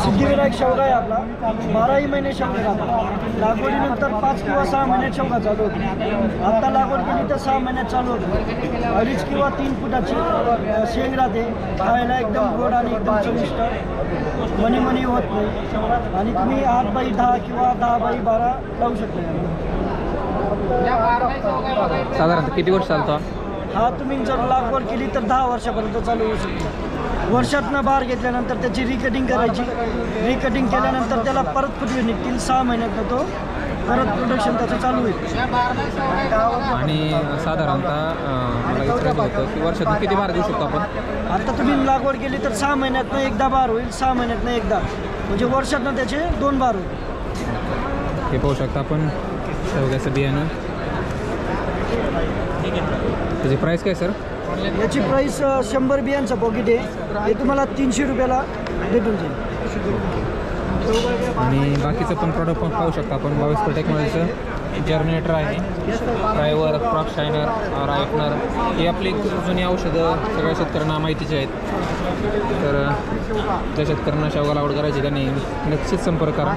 सिद्धिविनायक शेवगा आहे आपला. 12ही महिने शेवगा राहतात. लागवडीनंतर 5 किंवा 6 महिन्यात शेवगा चालू होती. आता लागवड केली तर 6 महिन्यात चालू होती. 2.5 किंवा 3 फुटाची शेंग राहते. खायला एकदम गोड आणि एकदम चविष्ट, मनी होत नाही. आणि तुम्ही 8x10 किंवा 10x12 लावू शकता. साधारणतः किती वर्ष चालतो हा तुम्ही जर लागवड केली तर 10 वर्षापर्यंत चालू होऊ शकतो. वर्षातनं बार घेतल्यानंतर त्याची रिकटिंग करायची. रिकटिंग केल्यानंतर त्याला परत फुटवे निघतील. 6 महिन्यात तो परत प्रोडक्शन त्याचं चालू होईल. आणि साधारणतः मला विचारायचं होतं की वर्षातून किती बार देऊ शकतो आपण? आता तुम्ही लागवड केली तर 6 महिन्यातनं एकदा बार होईल. 6 महिन्यातनं एकदा, म्हणजे वर्षातनं त्याचे 2 बार होईल. हे पाहू शकता आपण शेवग्याचं बियाणं. त्याची प्राईस काय सर? याची प्राईस 100 बियांचं पॉकेट आहे. हे तुम्हाला 300 रुपयाला भेटून जाईल. आणि बाकीचं पण प्रॉडक्ट पण पाहू शकता आपण. बाविस्कर टेक्नॉलॉजीचं जर्मिनेटर आहे, ड्रायव्हर, क्रॉप शायनर, रायफनर, ही आपली जुनी औषधं सगळ्या शेतकऱ्यांना माहितीची आहेत. तर ज्या शेतकऱ्यांना शेवगा लागवड करायची त्यांनी निश्चित संपर्क करा.